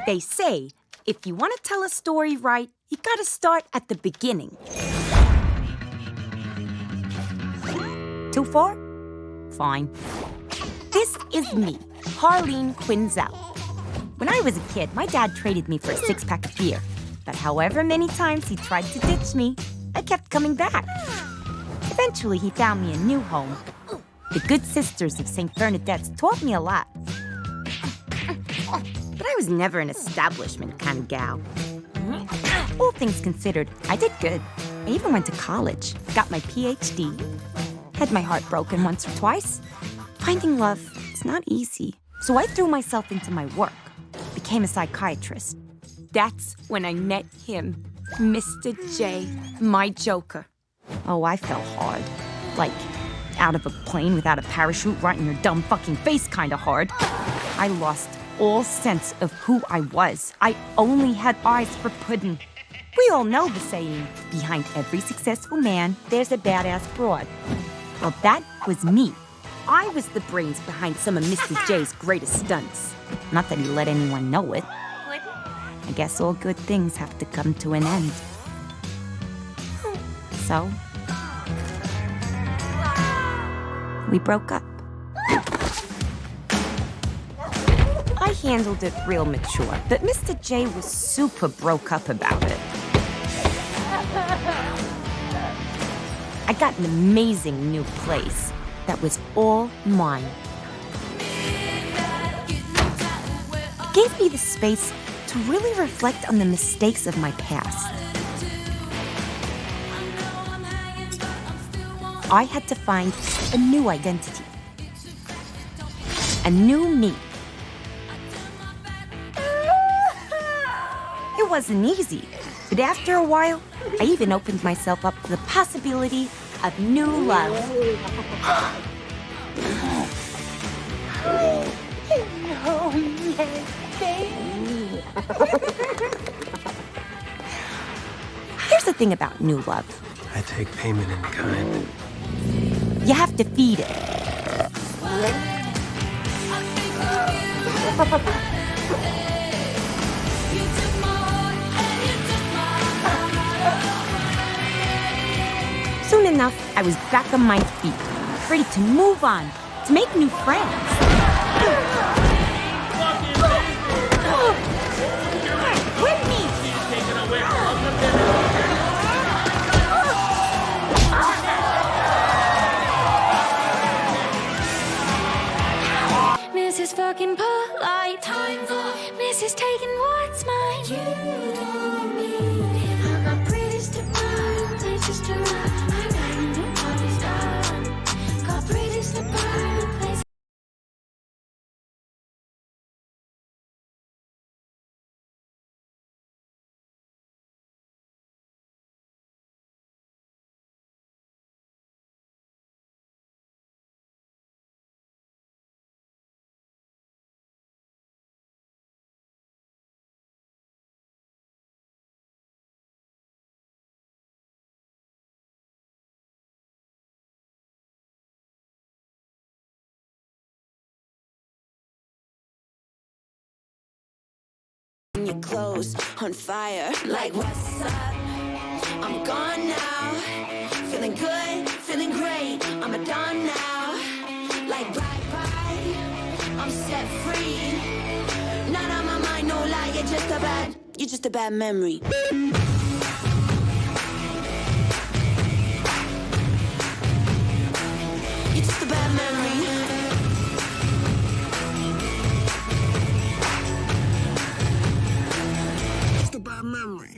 They say, if you want to tell a story right, you gotta start at the beginning. Too far? Fine. This is me, Harleen Quinzel. When I was a kid, my dad traded me for a six-pack of beer. But however many times he tried to ditch me, I kept coming back. Eventually, he found me a new home. The Good Sisters of St. Bernadette's taught me a lot. But I was never an establishment kind of gal. All things considered, I did good. I even went to college, got my PhD, had my heart broken once or twice. Finding love is not easy. So I threw myself into my work, became a psychiatrist. That's when I met him, Mr. J, my joker. Oh, I fell hard. Like, out of a plane without a parachute right in your dumb fucking face kind of hard. I lost all sense of who I was. I only had eyes for pudding. We all know the saying, behind every successful man, there's a badass broad. Well, that was me. I was the brains behind some of Mr. J's greatest stunts. Not that he let anyone know it. I guess all good things have to come to an end. So, we broke up. I handled it real mature, but Mr. J was super broke up about it. I got an amazing new place that was all mine. It gave me the space to really reflect on the mistakes of my past. I had to find a new identity. A new me. It wasn't easy, but after a while, I even opened myself up to the possibility of new love. Here's the thing about new love. I take payment in kind. You have to feed it. Soon enough, I was back on my feet, ready to move on, to make new friends. With me! Mrs. fucking polite, time for Mrs. taking what's mine. You don't need him. I got bridges to burn, places to run. I got a new party's done. Got bridges to burn, places. Your clothes on fire. Like, what's up? I'm gone now. Feeling good, feeling great. I'm a dawn now. Like, bye-bye. I'm set free. Not on my mind, no lie. You're just a bad memory. You're just a bad memory. Bad memory.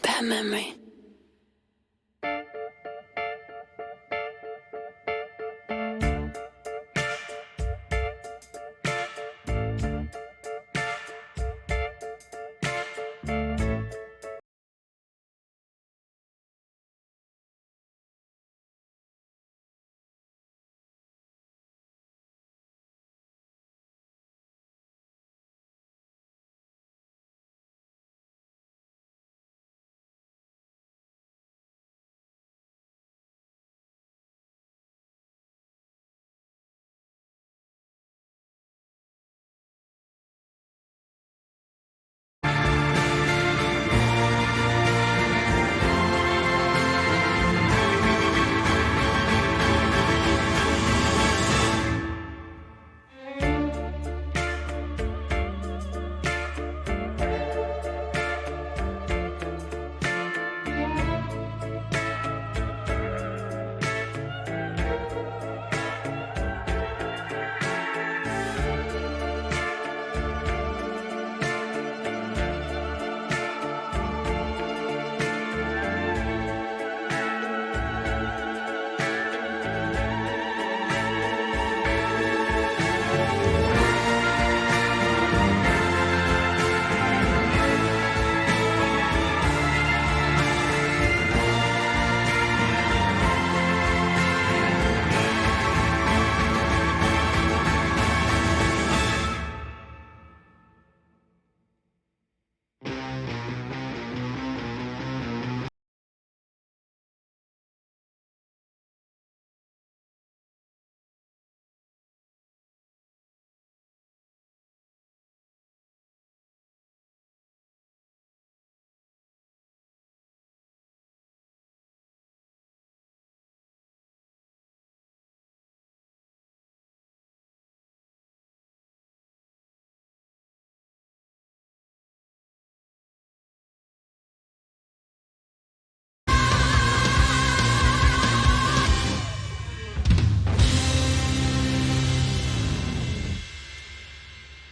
Bad memory.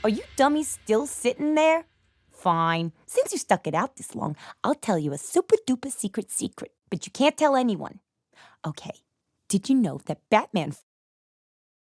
Are you dummies still sitting there? Fine. Since you stuck it out this long, I'll tell you a super-duper secret, but you can't tell anyone. Okay, did you know that Batman